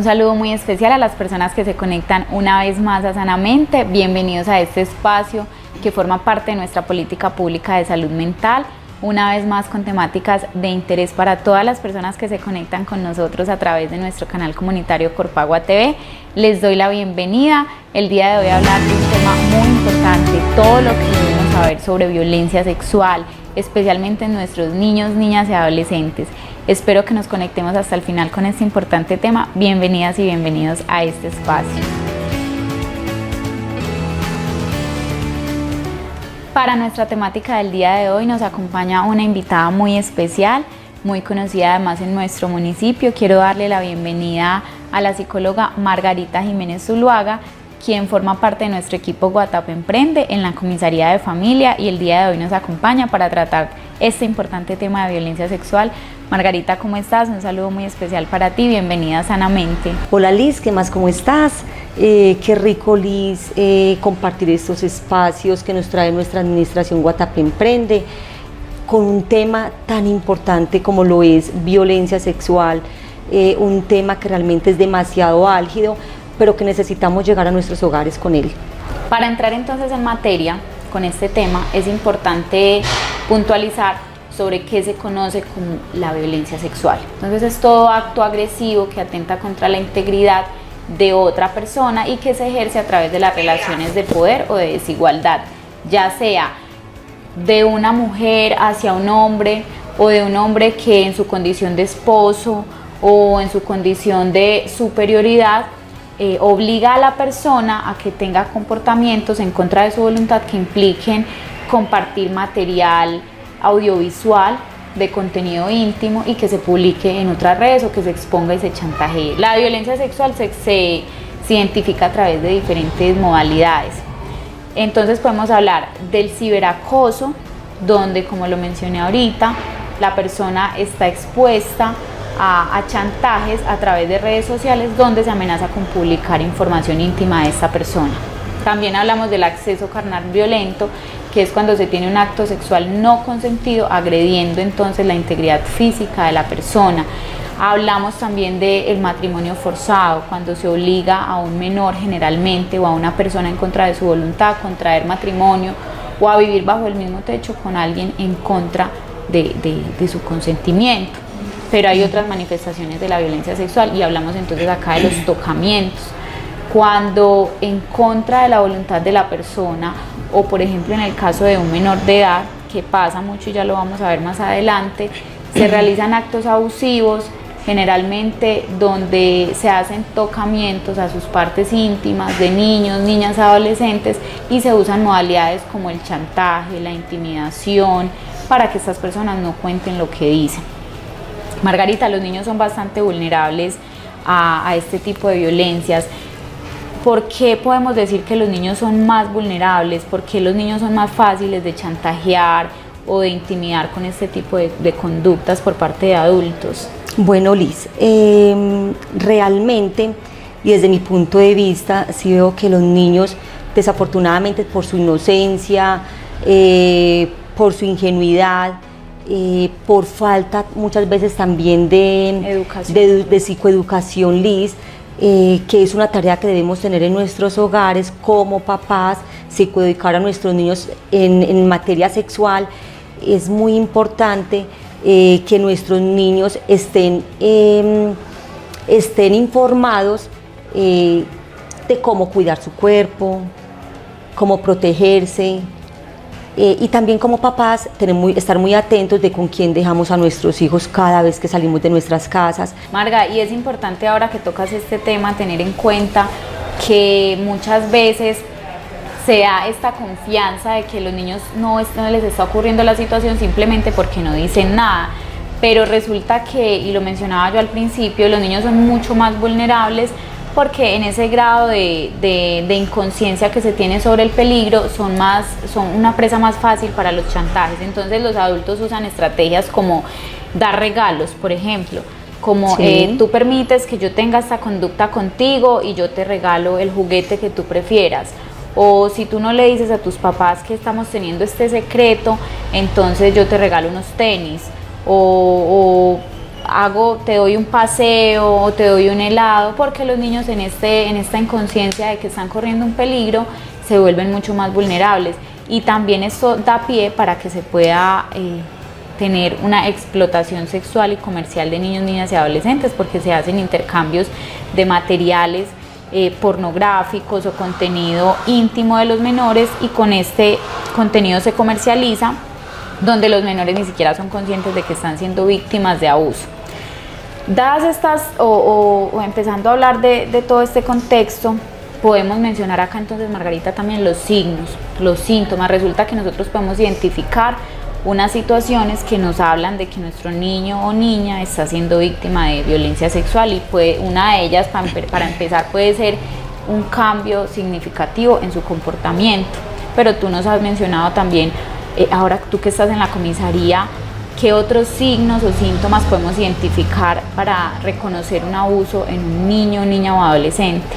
Un saludo muy especial a las personas que se conectan una vez más a Sanamente. Bienvenidos a este espacio que forma parte de nuestra política pública de salud mental. Una vez más con temáticas de interés para todas las personas que se conectan con nosotros a través de nuestro canal comunitario Corpagua TV. Les doy la bienvenida. El día de hoy a hablar de un tema muy importante, todo lo que debemos saber sobre violencia sexual, especialmente en nuestros niños, niñas y adolescentes. Espero que nos conectemos hasta el final con este importante tema. Bienvenidas y bienvenidos a este espacio. Para nuestra temática del día de hoy nos acompaña una invitada muy especial, muy conocida además en nuestro municipio. Quiero darle la bienvenida a la psicóloga Margarita Jiménez Zuluaga, quien forma parte de nuestro equipo Guatapé Emprende en la Comisaría de Familia, y el día de hoy nos acompaña para tratar este importante tema de violencia sexual. Margarita, ¿cómo estás? Un saludo muy especial para ti, bienvenida a Sanamente. Hola Liz, ¿qué más? ¿Cómo estás? Qué rico, Liz, compartir estos espacios que nos trae nuestra administración Guatapé Emprende con un tema tan importante como lo es violencia sexual, un tema que realmente es demasiado álgido, pero que necesitamos llegar a nuestros hogares con él. Para entrar entonces en materia con este tema, es importante puntualizar sobre qué se conoce como la violencia sexual. Entonces es todo acto agresivo que atenta contra la integridad de otra persona y que se ejerce a través de las relaciones de poder o de desigualdad, ya sea de una mujer hacia un hombre o de un hombre que en su condición de esposo o en su condición de superioridad obliga a la persona a que tenga comportamientos en contra de su voluntad que impliquen compartir material audiovisual de contenido íntimo y que se publique en otras redes o que se exponga y se chantajee. La violencia sexual se identifica a través de diferentes modalidades. Entonces podemos hablar del ciberacoso, donde, como lo mencioné ahorita, la persona está expuesta a chantajes a través de redes sociales donde se amenaza con publicar información íntima de esta persona. También hablamos del acceso carnal violento, que es cuando se tiene un acto sexual no consentido, agrediendo entonces la integridad física de la persona. Hablamos también del matrimonio forzado, cuando se obliga a un menor generalmente o a una persona en contra de su voluntad a contraer matrimonio o a vivir bajo el mismo techo con alguien en contra de su consentimiento. Pero hay otras manifestaciones de la violencia sexual y hablamos entonces acá de los tocamientos, cuando en contra de la voluntad de la persona o por ejemplo en el caso de un menor de edad, que pasa mucho y ya lo vamos a ver más adelante, se realizan actos abusivos, generalmente donde se hacen tocamientos a sus partes íntimas de niños, niñas, adolescentes, y se usan modalidades como el chantaje, la intimidación, para que estas personas no cuenten lo que dicen. Margarita, los niños son bastante vulnerables a este tipo de violencias. ¿Por qué podemos decir que los niños son más vulnerables? ¿Por qué los niños son más fáciles de chantajear o de intimidar con este tipo de conductas por parte de adultos? Bueno, Liz, realmente, y desde mi punto de vista, sí veo que los niños, desafortunadamente por su inocencia, por su ingenuidad, por falta muchas veces también de psicoeducación, Liz, que es una tarea que debemos tener en nuestros hogares como papás, psicoeducar a nuestros niños en materia sexual. Es muy importante que nuestros niños estén informados de cómo cuidar su cuerpo, cómo protegerse, y también como papás estar muy atentos de con quién dejamos a nuestros hijos cada vez que salimos de nuestras casas. Marga, y es importante ahora que tocas este tema tener en cuenta que muchas veces se da esta confianza de que los niños no les está ocurriendo la situación simplemente porque no dicen nada, pero resulta que, y lo mencionaba yo al principio, los niños son mucho más vulnerables porque en ese grado de inconsciencia que se tiene sobre el peligro son una presa más fácil para los chantajes. Entonces los adultos usan estrategias como dar regalos, por ejemplo, como sí, tú permites que yo tenga esta conducta contigo y yo te regalo el juguete que tú prefieras. O si tú no le dices a tus papás que estamos teniendo este secreto, entonces yo te regalo unos tenis. O te doy un paseo o te doy un helado, porque los niños en esta inconsciencia de que están corriendo un peligro se vuelven mucho más vulnerables, y también esto da pie para que se pueda tener una explotación sexual y comercial de niños, niñas y adolescentes, porque se hacen intercambios de materiales pornográficos o contenido íntimo de los menores, y con este contenido se comercializa, donde los menores ni siquiera son conscientes de que están siendo víctimas de abuso. Dadas estas, empezando a hablar de todo este contexto, podemos mencionar acá entonces, Margarita, también los signos, los síntomas. Resulta que nosotros podemos identificar unas situaciones que nos hablan de que nuestro niño o niña está siendo víctima de violencia sexual, y una de ellas, para empezar, puede ser un cambio significativo en su comportamiento. Pero tú nos has mencionado también, ahora tú que estás en la comisaría, ¿qué otros signos o síntomas podemos identificar para reconocer un abuso en un niño, niña o adolescente?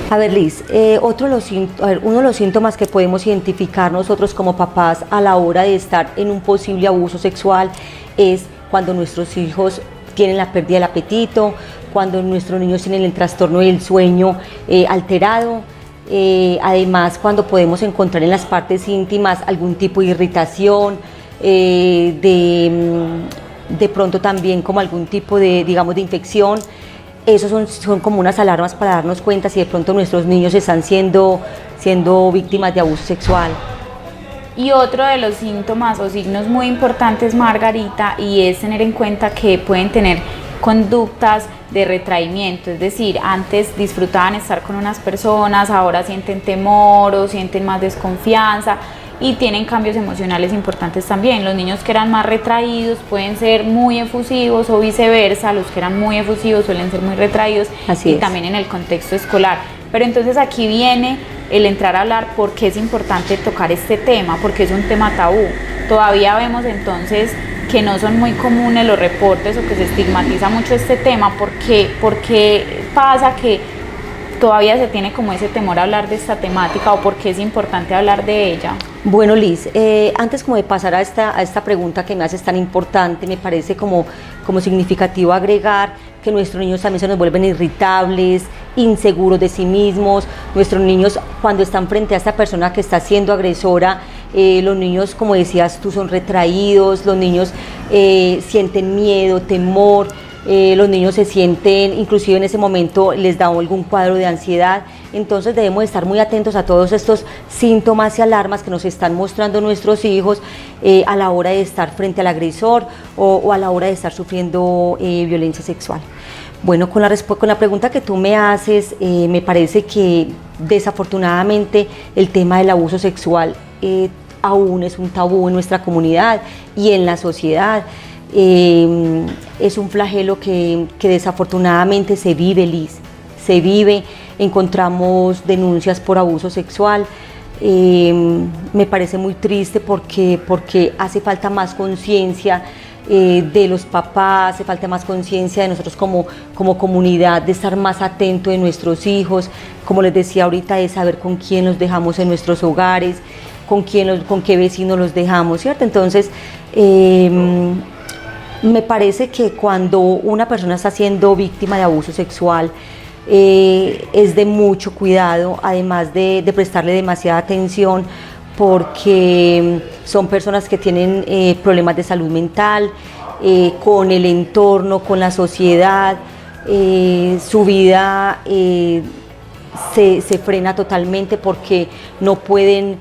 A ver, Liz, uno de los síntomas que podemos identificar nosotros como papás a la hora de estar en un posible abuso sexual es cuando nuestros hijos tienen la pérdida del apetito, cuando nuestros niños tienen el trastorno del sueño alterado. Además, cuando podemos encontrar en las partes íntimas algún tipo de irritación, de pronto también como algún tipo de, digamos, de infección. Esos son como unas alarmas para darnos cuenta si de pronto nuestros niños están siendo víctimas de abuso sexual. Y otro de los síntomas o signos muy importantes, Margarita, y es tener en cuenta que pueden tener conductas de retraimiento, es decir, antes disfrutaban estar con unas personas, ahora sienten temor o sienten más desconfianza, y tienen cambios emocionales importantes también. Los niños que eran más retraídos pueden ser muy efusivos, o viceversa, los que eran muy efusivos suelen ser muy retraídos. Así es. También en el contexto escolar. Pero entonces aquí viene el entrar a hablar por qué es importante tocar este tema, porque es un tema tabú. Todavía vemos entonces que no son muy comunes los reportes, o que se estigmatiza mucho este tema. porque pasa que todavía se tiene como ese temor a hablar de esta temática, o por qué es importante hablar de ella? Bueno, Liz, antes como de pasar a esta pregunta que me haces tan importante, me parece como significativo agregar que nuestros niños también se nos vuelven irritables, inseguros de sí mismos. Nuestros niños, cuando están frente a esta persona que está siendo agresora, los niños, como decías tú, son retraídos, los niños sienten miedo, temor. Los niños se sienten, inclusive en ese momento les da algún cuadro de ansiedad. Entonces debemos estar muy atentos a todos estos síntomas y alarmas que nos están mostrando nuestros hijos a la hora de estar frente al agresor o a la hora de estar sufriendo violencia sexual. Bueno, con la pregunta que tú me haces, me parece que desafortunadamente el tema del abuso sexual aún es un tabú en nuestra comunidad y en la sociedad. Es un flagelo que desafortunadamente se vive, Liz, se vive. Encontramos denuncias por abuso sexual. Me parece muy triste porque hace falta más conciencia de los papás, hace falta más conciencia de nosotros como comunidad, de estar más atento de nuestros hijos, como les decía ahorita, de saber con quién los dejamos en nuestros hogares, con qué vecinos los dejamos, ¿cierto? Entonces, me parece que cuando una persona está siendo víctima de abuso sexual, es de mucho cuidado, además de prestarle demasiada atención, porque son personas que tienen problemas de salud mental, con el entorno, con la sociedad. Su vida se frena totalmente porque no pueden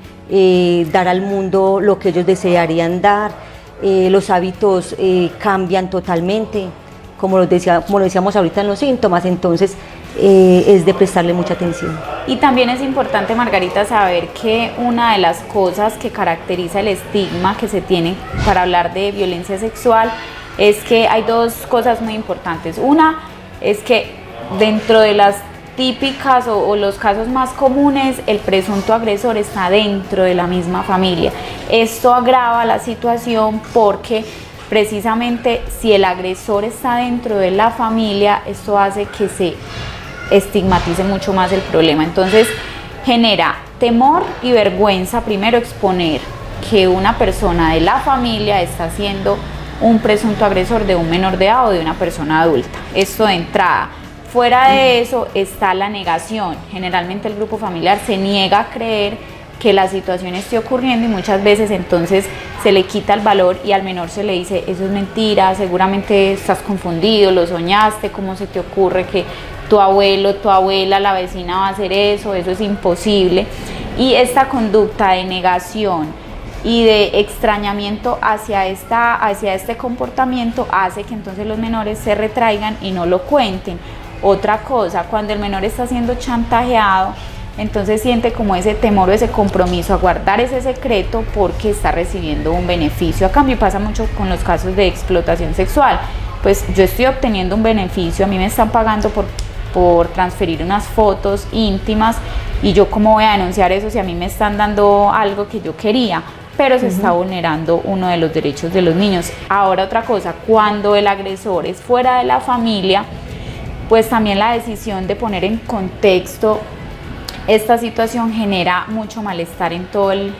dar al mundo lo que ellos desearían dar. Los hábitos cambian totalmente, como lo decíamos ahorita en los síntomas. Entonces es de prestarle mucha atención. Y también es importante, Margarita, saber que una de las cosas que caracteriza el estigma que se tiene para hablar de violencia sexual es que hay dos cosas muy importantes. Una es que dentro de las típicas o los casos más comunes, el presunto agresor está dentro de la misma familia. Esto agrava la situación porque precisamente si el agresor está dentro de la familia, esto hace que se estigmatice mucho más el problema. Entonces genera temor y vergüenza primero exponer que una persona de la familia está siendo un presunto agresor de un menor de edad o de una persona adulta. Esto de entrada. Fuera de eso está la negación. Generalmente el grupo familiar se niega a creer que la situación esté ocurriendo y muchas veces entonces se le quita el valor y al menor se le dice: eso es mentira, seguramente estás confundido, lo soñaste, ¿cómo se te ocurre que tu abuelo, tu abuela, la vecina va a hacer eso? Eso es imposible. Y esta conducta de negación y de extrañamiento hacia este comportamiento hace que entonces los menores se retraigan y no lo cuenten. Otra cosa, cuando el menor está siendo chantajeado, entonces siente como ese temor o ese compromiso a guardar ese secreto porque está recibiendo un beneficio a cambio. Pasa mucho con los casos de explotación sexual. Pues yo estoy obteniendo un beneficio, a mí me están pagando por transferir unas fotos íntimas y yo cómo voy a denunciar eso si a mí me están dando algo que yo quería, pero se está vulnerando uno de los derechos de los niños. Ahora otra cosa, cuando el agresor es fuera de la familia, pues también la decisión de poner en contexto esta situación genera mucho malestar en todo el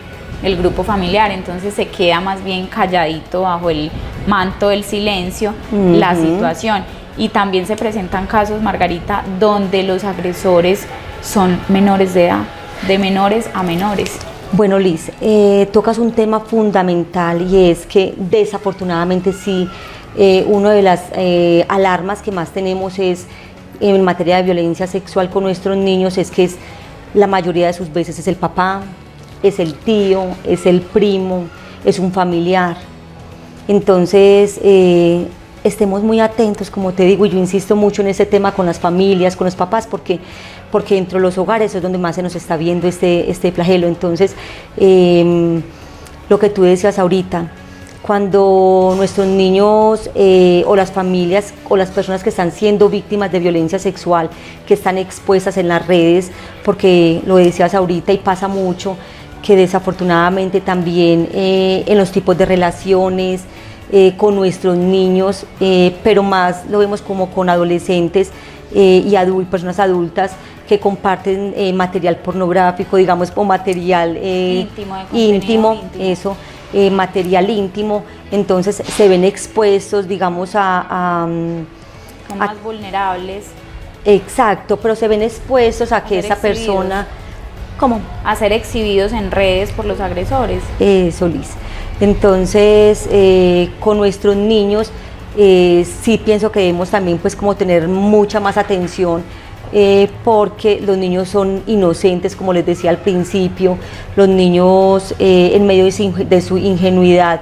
grupo familiar, entonces se queda más bien calladito bajo el manto del silencio la situación. Y también se presentan casos, Margarita, donde los agresores son menores de edad, de menores a menores. Bueno, Liz, tocas un tema fundamental y es que desafortunadamente sí, una de las alarmas que más tenemos es en materia de violencia sexual con nuestros niños, es que la mayoría de sus veces es el papá, es el tío, es el primo, es un familiar. Entonces, estemos muy atentos, como te digo, y yo insisto mucho en ese tema con las familias, con los papás, porque dentro de los hogares es donde más se nos está viendo este flagelo. Entonces, lo que tú decías ahorita, cuando nuestros niños o las familias o las personas que están siendo víctimas de violencia sexual, que están expuestas en las redes, porque lo decías ahorita y pasa mucho, que desafortunadamente también en los tipos de relaciones con nuestros niños, pero más lo vemos como con adolescentes y personas adultas que comparten material pornográfico, digamos, o material íntimo, eso. Material íntimo, entonces se ven expuestos, digamos, son más vulnerables. Exacto, pero se ven expuestos a que esa persona, ¿cómo? A ser exhibidos en redes por los agresores. Eso, Liz. Entonces, con nuestros niños, sí pienso que debemos también, pues, como tener mucha más atención, porque los niños son inocentes, como les decía al principio. Los niños en medio de su ingenuidad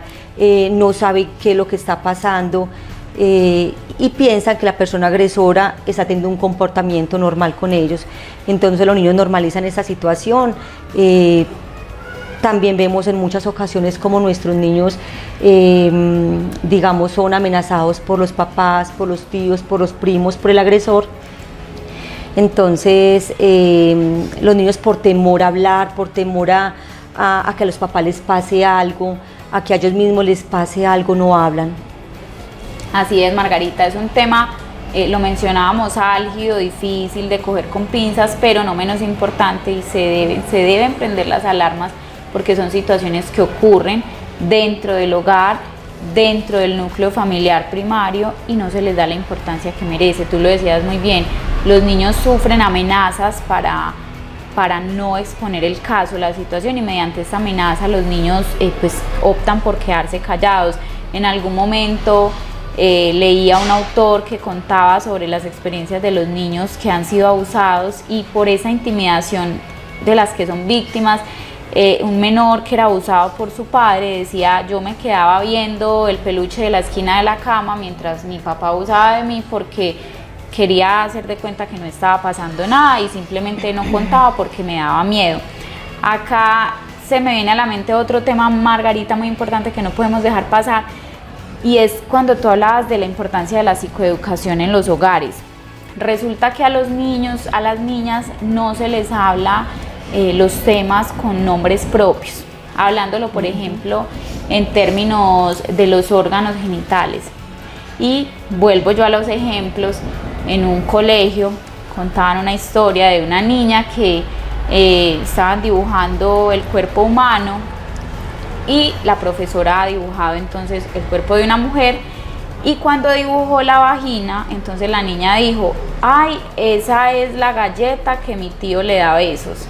no saben qué es lo que está pasando y piensan que la persona agresora está teniendo un comportamiento normal con ellos. Entonces los niños normalizan esa situación. También vemos en muchas ocasiones como nuestros niños, digamos, son amenazados por los papás, por los tíos, por los primos, por el agresor. Entonces, los niños, por temor a hablar, por temor a que a los papás les pase algo, a que a ellos mismos les pase algo, no hablan. Así es, Margarita, es un tema, lo mencionábamos, álgido, difícil de coger con pinzas, pero no menos importante, y se deben prender las alarmas porque son situaciones que ocurren dentro del hogar, dentro del núcleo familiar primario, y no se les da la importancia que merece. Tú lo decías muy bien, los niños sufren amenazas para no exponer el caso, la situación, y mediante esta amenaza los niños pues optan por quedarse callados. En algún momento leía un autor que contaba sobre las experiencias de los niños que han sido abusados, y por esa intimidación de las que son víctimas, un menor que era abusado por su padre decía: yo me quedaba viendo el peluche de la esquina de la cama mientras mi papá abusaba de mí porque quería hacer de cuenta que no estaba pasando nada y simplemente no contaba porque me daba miedo. Acá se me viene a la mente otro tema, Margarita, muy importante que no podemos dejar pasar, y es cuando tú hablabas de la importancia de la psicoeducación en los hogares. Resulta que a los niños, a las niñas, no se les habla los temas con nombres propios, hablándolo, por ejemplo, en términos de los órganos genitales. Y vuelvo yo a los ejemplos. En un colegio contaban una historia de una niña que estaban dibujando el cuerpo humano y la profesora ha dibujado entonces el cuerpo de una mujer, y cuando dibujó la vagina, entonces la niña dijo: ay, esa es la galleta que mi tío le da besos.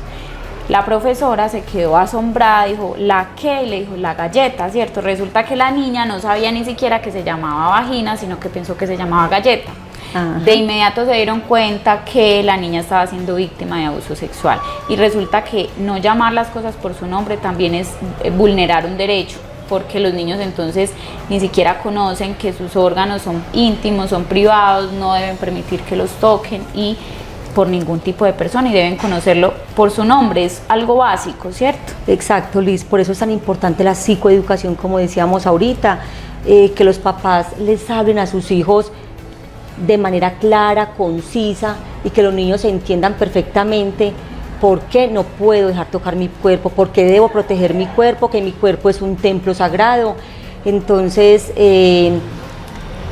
La profesora se quedó asombrada, dijo: ¿la qué? Y le dijo: la galleta, ¿cierto? Resulta que la niña no sabía ni siquiera que se llamaba vagina, sino que pensó que se llamaba galleta. Ajá. De inmediato se dieron cuenta que la niña estaba siendo víctima de abuso sexual, y resulta que no llamar las cosas por su nombre también es vulnerar un derecho, porque los niños entonces ni siquiera conocen que sus órganos son íntimos, son privados, no deben permitir que los toquen y por ningún tipo de persona, y deben conocerlo por su nombre. Es algo básico, ¿cierto? Exacto, Liz, por eso es tan importante la psicoeducación, como decíamos ahorita, que los papás les hablen a sus hijos de manera clara, concisa, y que los niños entiendan perfectamente por qué no puedo dejar tocar mi cuerpo, por qué debo proteger mi cuerpo, que mi cuerpo es un templo sagrado. Entonces,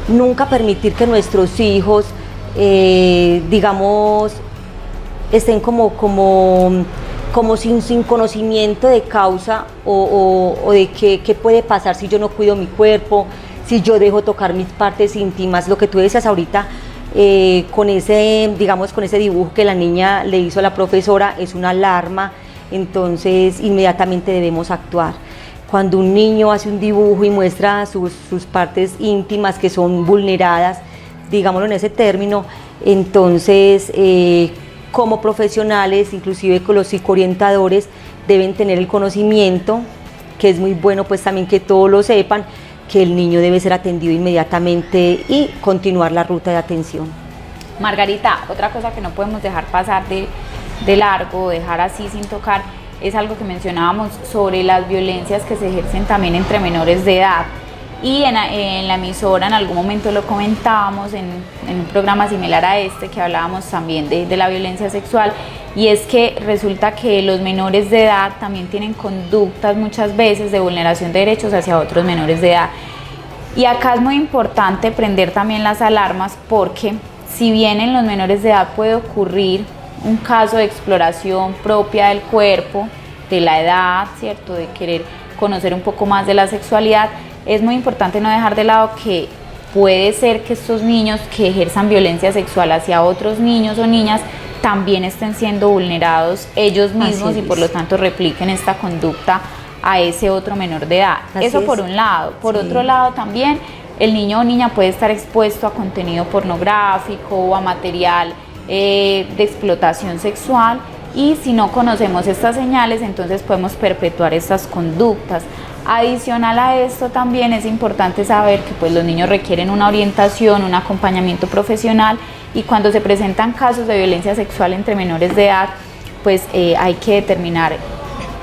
nunca permitir que nuestros hijos, digamos, estén como sin conocimiento de causa o de qué puede pasar si yo no cuido mi cuerpo, si yo dejo tocar mis partes íntimas. Lo que tú decías ahorita, con ese dibujo que la niña le hizo a la profesora, es una alarma, entonces inmediatamente debemos actuar. Cuando un niño hace un dibujo y muestra sus partes íntimas que son vulneradas, digámoslo en ese término, entonces como profesionales, inclusive con los psicoorientadores, deben tener el conocimiento, que es muy bueno pues también que todos lo sepan, que el niño debe ser atendido inmediatamente y continuar la ruta de atención. Margarita, otra cosa que no podemos dejar pasar de largo, dejar así sin tocar, es algo que mencionábamos sobre las violencias que se ejercen también entre menores de edad. Y en la emisora en algún momento lo comentábamos en un programa similar a este, que hablábamos también de la violencia sexual, y es que resulta que los menores de edad también tienen conductas muchas veces de vulneración de derechos hacia otros menores de edad. Y acá es muy importante prender también las alarmas, porque si bien en los menores de edad puede ocurrir un caso de exploración propia del cuerpo, de la edad, ¿cierto?, de querer conocer un poco más de la sexualidad, es muy importante no dejar de lado que puede ser que estos niños que ejerzan violencia sexual hacia otros niños o niñas también estén siendo vulnerados ellos mismos y por lo tanto repliquen esta conducta a ese otro menor de edad. Eso por un lado. Por otro lado también, el niño o niña puede estar expuesto a contenido pornográfico o a material de explotación sexual, y si no conocemos estas señales, entonces podemos perpetuar estas conductas. Adicional a esto, también es importante saber que pues los niños requieren una orientación, un acompañamiento profesional, y cuando se presentan casos de violencia sexual entre menores de edad, pues hay que determinar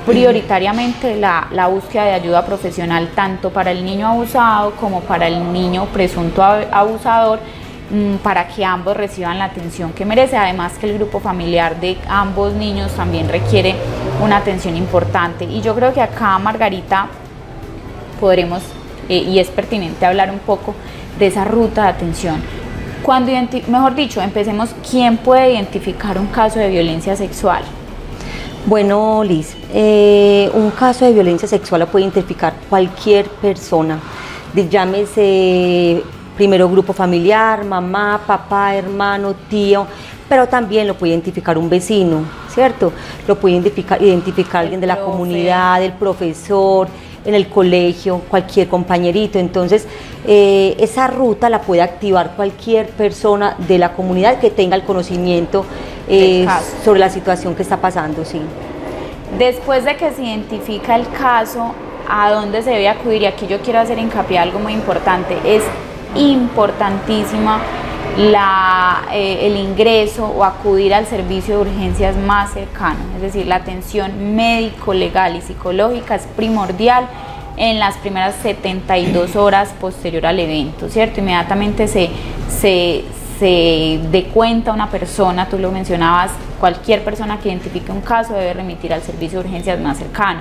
prioritariamente la búsqueda de ayuda profesional, tanto para el niño abusado como para el niño presunto abusador, para que ambos reciban la atención que merece. Además que el grupo familiar de ambos niños también requiere una atención importante. Y yo creo que acá, Margarita, podremos, y es pertinente hablar un poco de esa ruta de atención. Cuando, mejor dicho, empecemos, ¿quién puede identificar un caso de violencia sexual? Bueno, Liz, un caso de violencia sexual lo puede identificar cualquier persona, llámese primero grupo familiar, mamá, papá, hermano, tío, pero también lo puede identificar un vecino, ¿cierto? Lo puede identificar alguien de la comunidad, el profesor, en el colegio, cualquier compañerito. Entonces, esa ruta la puede activar cualquier persona de la comunidad que tenga el conocimiento sobre la situación que está pasando, sí. Después de que se identifica el caso, ¿a dónde se debe acudir? Y aquí yo quiero hacer hincapié algo muy importante. Es importantísima el ingreso o acudir al servicio de urgencias más cercano, es decir, la atención médico, legal y psicológica es primordial en las primeras 72 horas posterior al evento, ¿cierto? Inmediatamente se dé cuenta una persona, tú lo mencionabas, cualquier persona que identifique un caso debe remitir al servicio de urgencias más cercano.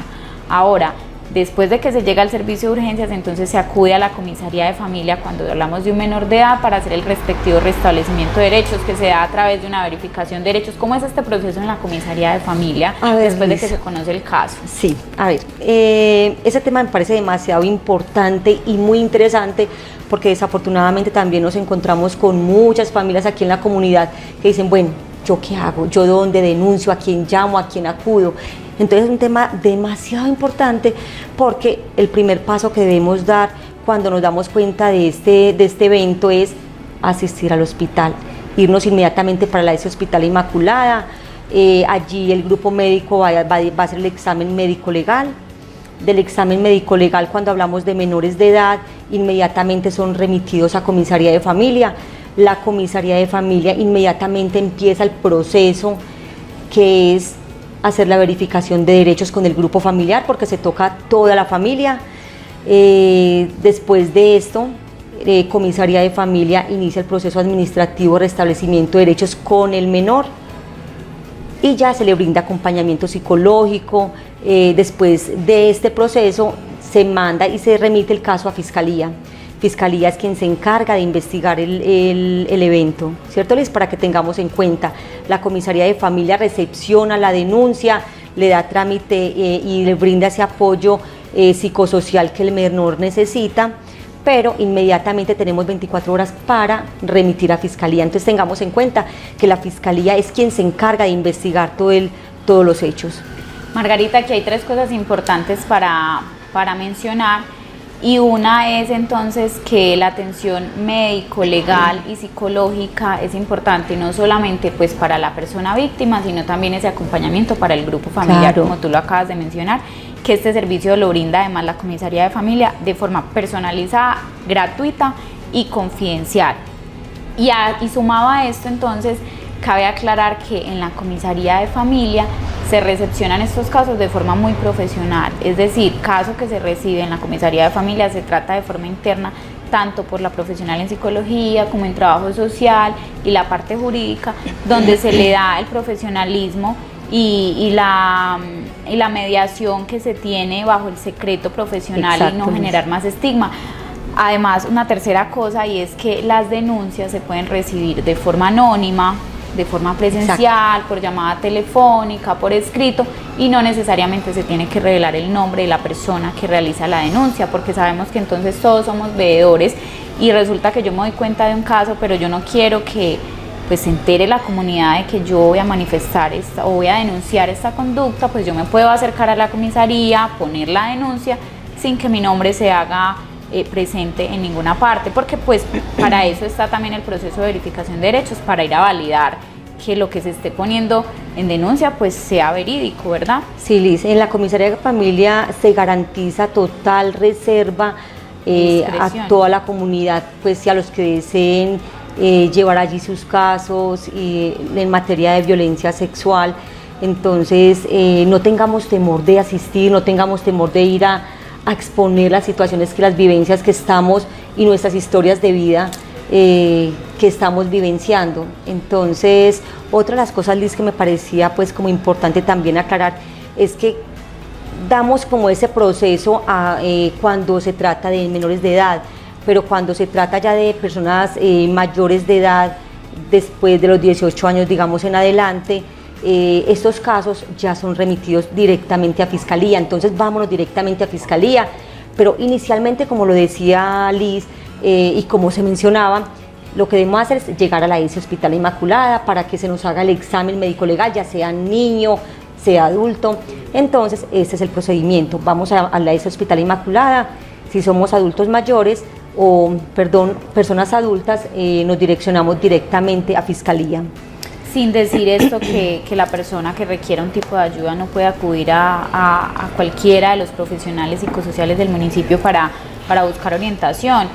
Ahora, Después de que se llega al servicio de urgencias, entonces se acude a la comisaría de familia cuando hablamos de un menor de edad para hacer el respectivo restablecimiento de derechos, que se da a través de una verificación de derechos. ¿Cómo es este proceso en la comisaría de familia después de que se conoce el caso? Sí, a ver, ese tema me parece demasiado importante y muy interesante, porque desafortunadamente también nos encontramos con muchas familias aquí en la comunidad que dicen, bueno, ¿yo qué hago? ¿Yo dónde denuncio? ¿A quién llamo? ¿A quién acudo? Entonces es un tema demasiado importante, porque el primer paso que debemos dar cuando nos damos cuenta de este evento es asistir al hospital, irnos inmediatamente para ese Hospital Inmaculada. Allí el grupo médico va a hacer el examen médico legal. Del examen médico legal, cuando hablamos de menores de edad, inmediatamente son remitidos a comisaría de familia. La comisaría de familia inmediatamente empieza el proceso, que es hacer la verificación de derechos con el grupo familiar, porque se toca toda la familia. Después de esto, comisaría de familia inicia el proceso administrativo de restablecimiento de derechos con el menor, y ya se le brinda acompañamiento psicológico. Después de este proceso se manda y se remite el caso a Fiscalía. Fiscalía es quien se encarga de investigar el evento, ¿cierto, Liz? Para que tengamos en cuenta, la comisaría de familia recepciona la denuncia, le da trámite y le brinda ese apoyo psicosocial que el menor necesita, pero inmediatamente tenemos 24 horas para remitir a Fiscalía. Entonces tengamos en cuenta que la Fiscalía es quien se encarga de investigar todos los hechos. Margarita, aquí hay tres cosas importantes para mencionar, y una es entonces que la atención médico, legal y psicológica es importante, no solamente pues para la persona víctima, sino también ese acompañamiento para el grupo familiar, claro, como tú lo acabas de mencionar, que este servicio lo brinda además la comisaría de familia de forma personalizada, gratuita y confidencial. Y sumado a esto, entonces, cabe aclarar que en la comisaría de familia se recepcionan estos casos de forma muy profesional, es decir, caso que se recibe en la comisaría de familia se trata de forma interna, tanto por la profesional en psicología como en trabajo social y la parte jurídica, donde se le da el profesionalismo y la mediación que se tiene bajo el secreto profesional. Exacto, y no generar más estigma. Además, una tercera cosa, y es que las denuncias se pueden recibir de forma anónima, de forma presencial, exacto, por llamada telefónica, por escrito, y no necesariamente se tiene que revelar el nombre de la persona que realiza la denuncia, porque sabemos que entonces todos somos veedores y resulta que yo me doy cuenta de un caso, pero yo no quiero que pues se entere la comunidad de que yo voy a manifestar o voy a denunciar esta conducta. Pues yo me puedo acercar a la comisaría, poner la denuncia sin que mi nombre se haga presente en ninguna parte, porque pues para eso está también el proceso de verificación de derechos, para ir a validar que lo que se esté poniendo en denuncia pues sea verídico, ¿verdad? Sí, Liz, en la comisaría de familia se garantiza total reserva a toda la comunidad, pues y a los que deseen llevar allí sus casos en materia de violencia sexual. Entonces no tengamos temor de asistir, no tengamos temor de ir a exponer las situaciones, las vivencias que estamos y nuestras historias de vida que estamos vivenciando. Entonces, otra de las cosas, Liz, que me parecía pues como importante también aclarar es que damos como ese proceso cuando se trata de menores de edad, pero cuando se trata ya de personas mayores de edad, después de los 18 años, digamos en adelante, estos casos ya son remitidos directamente a Fiscalía. Entonces vámonos directamente a Fiscalía, pero inicialmente, como lo decía Liz y como se mencionaba, lo que debemos hacer es llegar a la ESI Hospital Inmaculada para que se nos haga el examen médico legal, ya sea niño, sea adulto. Entonces este es el procedimiento: vamos a la ESI Hospital Inmaculada. Si somos adultos mayores personas adultas, nos direccionamos directamente a Fiscalía. Sin decir esto que la persona que requiera un tipo de ayuda no puede acudir a cualquiera de los profesionales psicosociales del municipio para buscar orientación.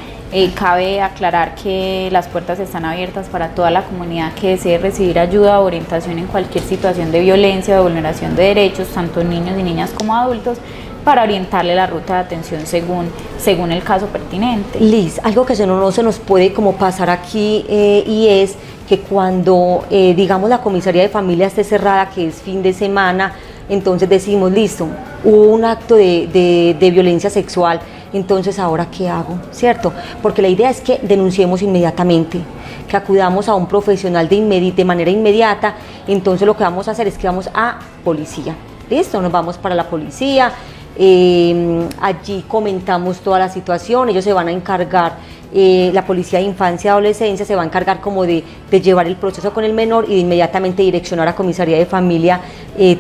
Cabe aclarar que las puertas están abiertas para toda la comunidad que desee recibir ayuda o orientación en cualquier situación de violencia o de vulneración de derechos, tanto niños y niñas como adultos, para orientarle la ruta de atención según el caso pertinente. Liz, algo que no se nos puede como pasar aquí y es que cuando digamos la comisaría de familia esté cerrada, que es fin de semana, entonces decimos listo, hubo un acto de violencia sexual, entonces ¿ahora qué hago? ¿Cierto? Porque la idea es que denunciemos inmediatamente, que acudamos a un profesional de manera inmediata. Entonces lo que vamos a hacer es que vamos a policía, ¿listo? Nos vamos para la policía, allí comentamos toda la situación, ellos se van a encargar, la Policía de Infancia y Adolescencia se va a encargar como de llevar el proceso con el menor y de inmediatamente direccionar a Comisaría de Familia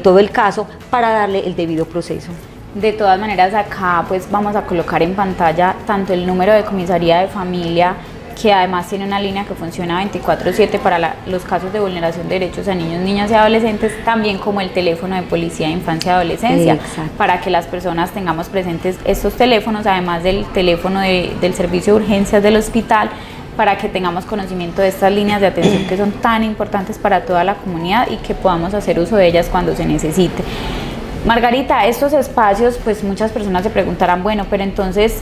todo el caso para darle el debido proceso. De todas maneras, acá pues vamos a colocar en pantalla tanto el número de Comisaría de Familia, que además tiene una línea que funciona 24/7 para los casos de vulneración de derechos a niños, niñas y adolescentes, también como el teléfono de Policía de Infancia y Adolescencia. Exacto. Para que las personas tengamos presentes estos teléfonos, además del teléfono del servicio de urgencias del hospital, para que tengamos conocimiento de estas líneas de atención que son tan importantes para toda la comunidad y que podamos hacer uso de ellas cuando se necesite. Margarita, estos espacios, pues muchas personas se preguntarán, bueno, pero entonces,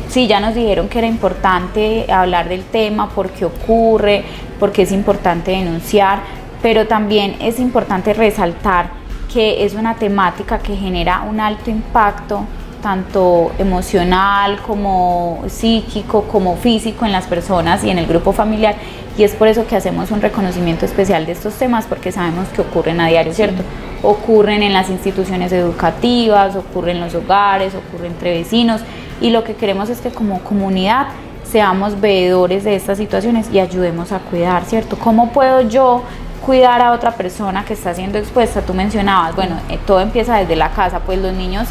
sí, ya nos dijeron que era importante hablar del tema, por qué ocurre, por qué es importante denunciar, pero también es importante resaltar que es una temática que genera un alto impacto, tanto emocional como psíquico, como físico en las personas y en el grupo familiar, y es por eso que hacemos un reconocimiento especial de estos temas, porque sabemos que ocurren a diario, ¿cierto? Ocurren en las instituciones educativas, ocurren en los hogares, ocurren entre vecinos, y lo que queremos es que como comunidad seamos veedores de estas situaciones y ayudemos a cuidar, ¿cierto? ¿Cómo puedo yo cuidar a otra persona que está siendo expuesta? Tú mencionabas, bueno, todo empieza desde la casa, pues los niños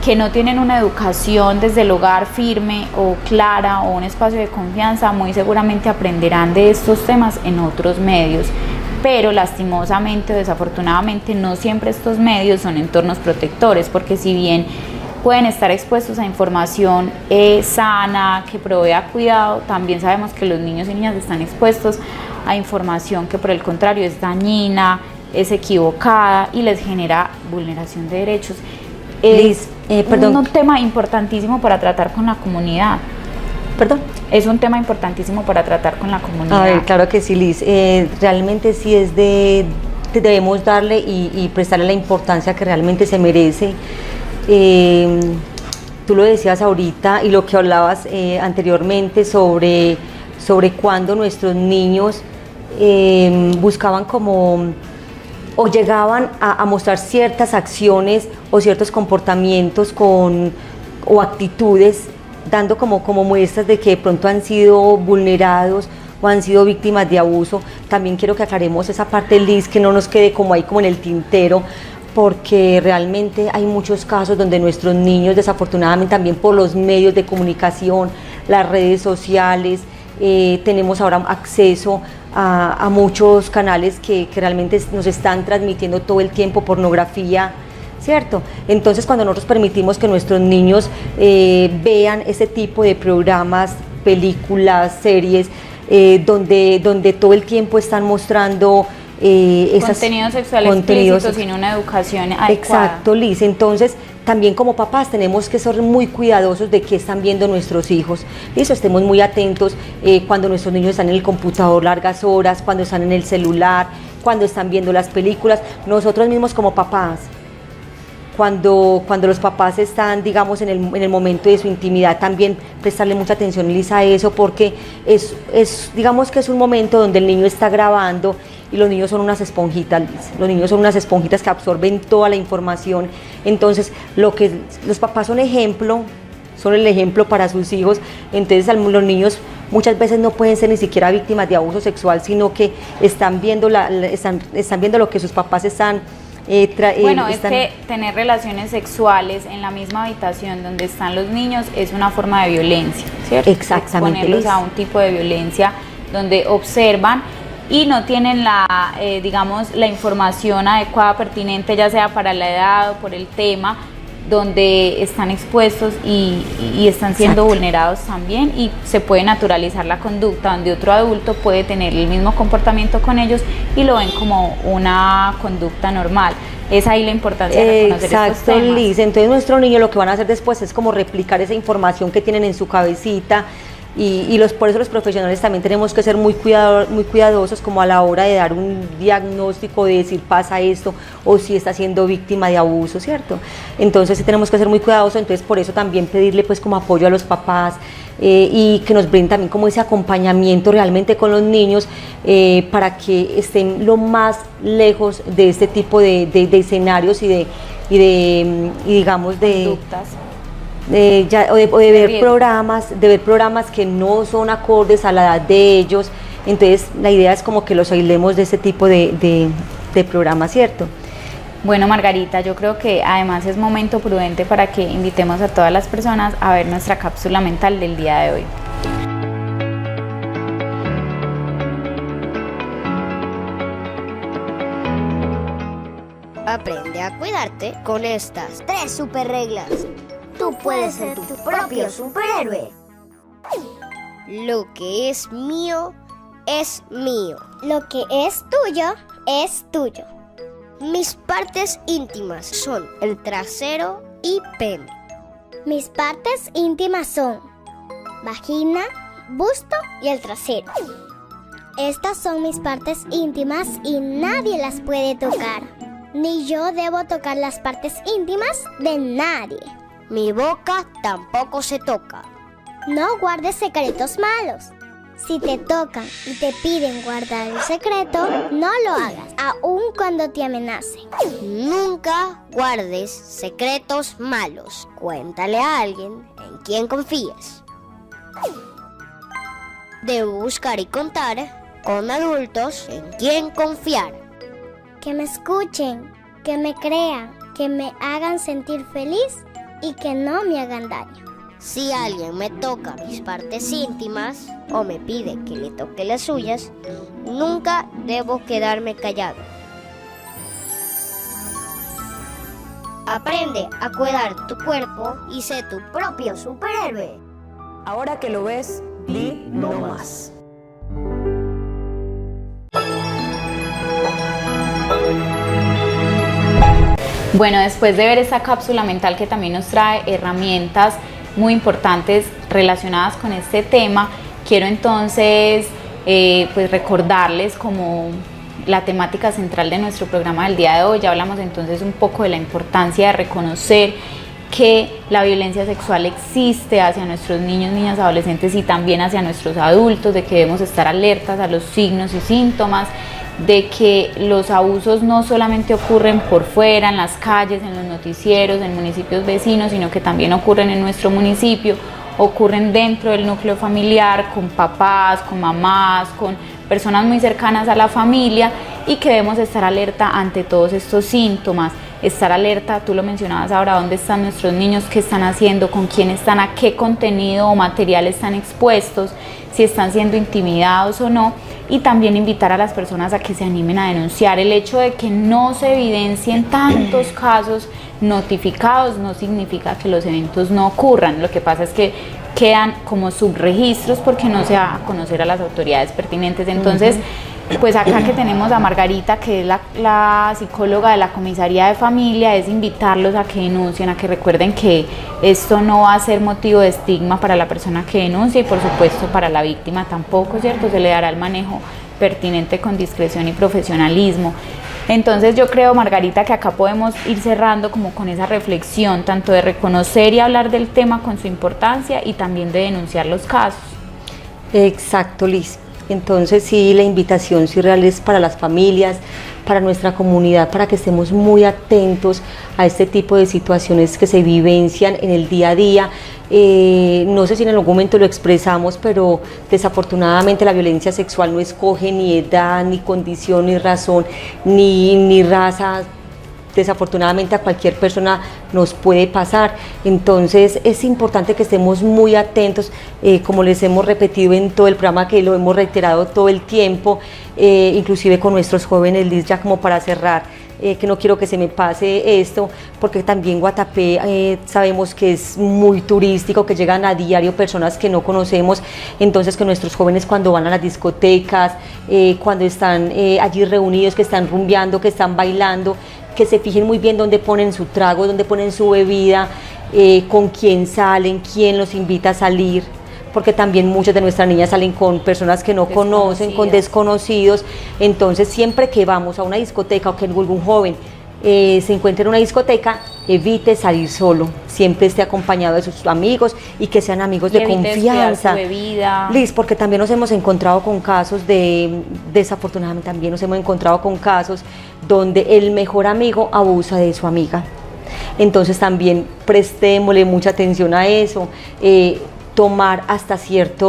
que no tienen una educación desde el hogar firme o clara o un espacio de confianza, muy seguramente aprenderán de estos temas en otros medios. Pero lastimosamente o desafortunadamente no siempre estos medios son entornos protectores, porque si bien pueden estar expuestos a información sana, que provea cuidado, también sabemos que los niños y niñas están expuestos a información que por el contrario es dañina, es equivocada y les genera vulneración de derechos. Liz, perdón. Un tema importantísimo para tratar con la comunidad. Perdón. Es un tema importantísimo para tratar con la comunidad. A ver, claro que sí, Liz. Realmente sí debemos darle y prestarle la importancia que realmente se merece. Tú lo decías ahorita y lo que hablabas anteriormente sobre cuando nuestros niños buscaban como o llegaban a mostrar ciertas acciones o ciertos comportamientos o actitudes, dando como muestras de que de pronto han sido vulnerados o han sido víctimas de abuso. También quiero que aclaremos esa parte, Liz, que no nos quede como ahí como en el tintero, porque realmente hay muchos casos donde nuestros niños, desafortunadamente también por los medios de comunicación, las redes sociales, tenemos ahora acceso a muchos canales que realmente nos están transmitiendo todo el tiempo pornografía, ¿cierto? Entonces cuando nosotros permitimos que nuestros niños vean ese tipo de programas, películas, series, donde todo el tiempo están mostrando contenidos sexuales explícitos sin una educación adecuada. Exacto, Liz. Entonces, también como papás tenemos que ser muy cuidadosos de qué están viendo nuestros hijos. Listo, estemos muy atentos cuando nuestros niños están en el computador largas horas, cuando están en el celular, cuando están viendo las películas. Nosotros mismos como papás, cuando los papás están, digamos, en el momento de su intimidad, también prestarle mucha atención, Liz, a eso, porque digamos que es un momento donde el niño está grabando y los niños son unas esponjitas, Liz. Los niños son unas esponjitas que absorben toda la información. Entonces, los papás son el ejemplo para sus hijos. Entonces, los niños muchas veces no pueden ser ni siquiera víctimas de abuso sexual, sino que están viendo lo que sus papás están que tener relaciones sexuales en la misma habitación donde están los niños es una forma de violencia, ¿cierto? Exactamente. Exponerlos a un tipo de violencia donde observan y no tienen la información adecuada, pertinente, ya sea para la edad o por el tema, donde están expuestos y están siendo vulnerados también, y se puede naturalizar la conducta donde otro adulto puede tener el mismo comportamiento con ellos y lo ven como una conducta normal. Es ahí la importancia de reconocer estos temas. Liz. Entonces nuestros niños lo que van a hacer después es como replicar esa información que tienen en su cabecita, Por eso los profesionales también tenemos que ser muy cuidadosos como a la hora de dar un diagnóstico, de decir pasa esto o si está siendo víctima de abuso, ¿cierto? Entonces sí tenemos que ser muy cuidadosos, entonces por eso también pedirle pues como apoyo a los papás y que nos brinden también como ese acompañamiento realmente con los niños para que estén lo más lejos de este tipo de escenarios y digamos de Conductas. De ver programas que no son acordes a la edad de ellos. Entonces la idea es como que los aislemos de ese tipo de programas, ¿cierto? Bueno, Margarita, yo creo que además es momento prudente para que invitemos a todas las personas a ver nuestra cápsula mental del día de hoy. Aprende a cuidarte con estas 3 super reglas. Tú puedes ser tu propio superhéroe. Lo que es mío, es mío. Lo que es tuyo. Mis partes íntimas son el trasero y pene. Mis partes íntimas son vagina, busto y el trasero. Estas son mis partes íntimas y nadie las puede tocar. Ni yo debo tocar las partes íntimas de nadie. Mi boca tampoco se toca. No guardes secretos malos. Si te tocan y te piden guardar el secreto, no lo hagas, aun cuando te amenacen. Nunca guardes secretos malos. Cuéntale a alguien en quien confíes. Debo buscar y contar con adultos en quien confiar. Que me escuchen, que me crean, que me hagan sentir feliz y que no me hagan daño. Si alguien me toca mis partes íntimas o me pide que le toque las suyas, nunca debo quedarme callado. Aprende a cuidar tu cuerpo y sé tu propio superhéroe. Ahora que lo ves, di no más. Bueno, después de ver esta cápsula mental que también nos trae herramientas muy importantes relacionadas con este tema, quiero entonces pues recordarles como la temática central de nuestro programa del día de hoy. Ya hablamos entonces un poco de la importancia de reconocer que la violencia sexual existe hacia nuestros niños, niñas, adolescentes y también hacia nuestros adultos, de que debemos estar alertas a los signos y síntomas, de que los abusos no solamente ocurren por fuera, en las calles, en los noticieros, en municipios vecinos, sino que también ocurren en nuestro municipio, ocurren dentro del núcleo familiar, con papás, con mamás, con personas muy cercanas a la familia, y que debemos estar alerta ante todos estos síntomas, estar alerta, tú lo mencionabas ahora, dónde están nuestros niños, qué están haciendo, con quién están, a qué contenido o material están expuestos, si están siendo intimidados o no, y también invitar a las personas a que se animen a denunciar. El hecho de que no se evidencien tantos casos notificados no significa que los eventos no ocurran, lo que pasa es que quedan como subregistros porque no se da a conocer a las autoridades pertinentes. Entonces, pues acá que tenemos a Margarita, que es la psicóloga de la comisaría de familia, es invitarlos a que denuncien, a que recuerden que esto no va a ser motivo de estigma para la persona que denuncia y por supuesto para la víctima tampoco, ¿cierto? Se le dará el manejo pertinente con discreción y profesionalismo. Entonces yo creo, Margarita, que acá podemos ir cerrando como con esa reflexión, tanto de reconocer y hablar del tema con su importancia y también de denunciar los casos. Exacto, Liz. Entonces sí, la invitación sí real es para las familias, para nuestra comunidad, para que estemos muy atentos a este tipo de situaciones que se vivencian en el día a día. No sé si en algún momento lo expresamos, pero desafortunadamente la violencia sexual no escoge ni edad, ni condición, ni razón, ni raza. Desafortunadamente a cualquier persona nos puede pasar, entonces es importante que estemos muy atentos, como les hemos repetido en todo el programa, que lo hemos reiterado todo el tiempo, inclusive con nuestros jóvenes, Liz, ya como para cerrar, que no quiero que se me pase esto, porque también Guatapé sabemos que es muy turístico, que llegan a diario personas que no conocemos, entonces que nuestros jóvenes cuando van a las discotecas, cuando están allí reunidos, que están rumbeando, que están bailando, que se fijen muy bien dónde ponen su trago, dónde ponen su bebida, con quién salen, quién los invita a salir, porque también muchas de nuestras niñas salen con personas que no conocen, con desconocidos. Entonces siempre que vamos a una discoteca o que algún joven se encuentre en una discoteca, evite salir solo, siempre esté acompañado de sus amigos y que sean amigos de confianza. Su bebida. Liz, porque también nos hemos encontrado con casos desafortunadamente también nos hemos encontrado con casos donde el mejor amigo abusa de su amiga. Entonces también prestémosle mucha atención a eso, tomar hasta cierta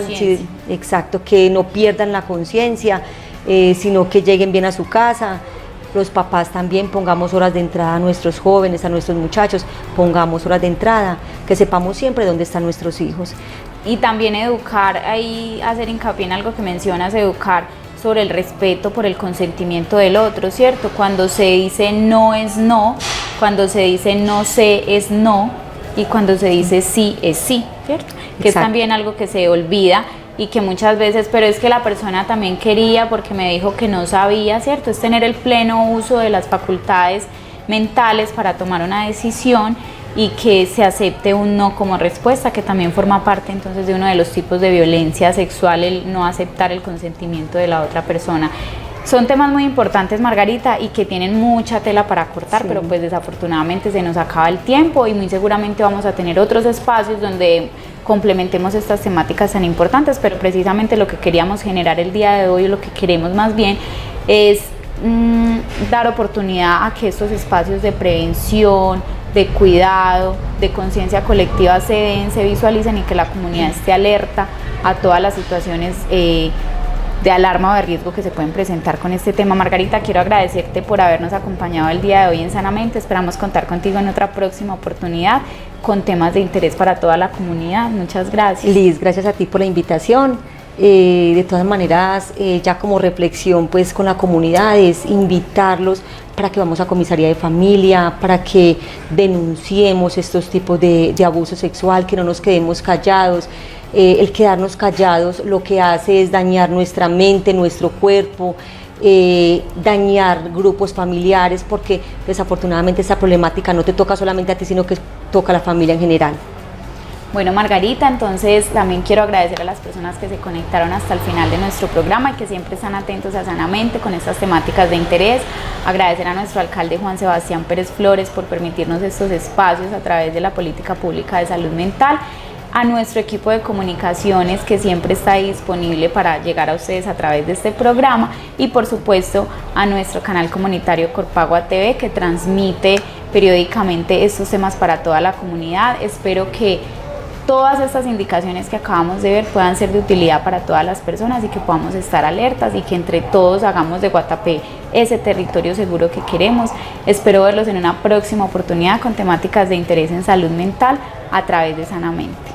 sí, exacto, que no pierdan la conciencia, sino que lleguen bien a su casa. Los papás también pongamos horas de entrada a nuestros jóvenes, a nuestros muchachos, pongamos horas de entrada, que sepamos siempre dónde están nuestros hijos. Y también educar, ahí hacer hincapié en algo que mencionas, educar sobre el respeto por el consentimiento del otro, ¿cierto? Cuando se dice no es no, cuando se dice no sé es no, y cuando se dice sí es sí, ¿cierto? Que es también algo que se olvida y que muchas veces, pero es que la persona también quería porque me dijo que no sabía, ¿cierto? Es tener el pleno uso de las facultades mentales para tomar una decisión y que se acepte un no como respuesta, que también forma parte entonces de uno de los tipos de violencia sexual, el no aceptar el consentimiento de la otra persona. Son temas muy importantes, Margarita, y que tienen mucha tela para cortar, pero pues desafortunadamente se nos acaba el tiempo y muy seguramente vamos a tener otros espacios donde complementemos estas temáticas tan importantes, pero precisamente lo que queríamos generar el día de hoy, o lo que queremos más bien, es dar oportunidad a que estos espacios de prevención, de cuidado, de conciencia colectiva se den, se visualicen y que la comunidad esté alerta a todas las situaciones de alarma o de riesgo que se pueden presentar con este tema. Margarita, quiero agradecerte por habernos acompañado el día de hoy en Sanamente. Esperamos contar contigo en otra próxima oportunidad con temas de interés para toda la comunidad. Muchas gracias. Liz, gracias a ti por la invitación. De todas maneras, ya como reflexión pues con la comunidad es invitarlos para que vamos a comisaría de familia, para que denunciemos estos tipos de abuso sexual, que no nos quedemos callados. El quedarnos callados lo que hace es dañar nuestra mente, nuestro cuerpo, dañar grupos familiares, porque desafortunadamente esta problemática no te toca solamente a ti, sino que toca a la familia en general. Bueno, Margarita, entonces también quiero agradecer a las personas que se conectaron hasta el final de nuestro programa y que siempre están atentos a Sanamente con estas temáticas de interés. Agradecer a nuestro alcalde Juan Sebastián Pérez Flores por permitirnos estos espacios a través de la política pública de salud mental. A nuestro equipo de comunicaciones que siempre está disponible para llegar a ustedes a través de este programa, y por supuesto a nuestro canal comunitario Corpagua TV, que transmite periódicamente estos temas para toda la comunidad. Espero que todas estas indicaciones que acabamos de ver puedan ser de utilidad para todas las personas y que podamos estar alertas y que entre todos hagamos de Guatapé ese territorio seguro que queremos. Espero verlos en una próxima oportunidad con temáticas de interés en salud mental a través de Sanamente.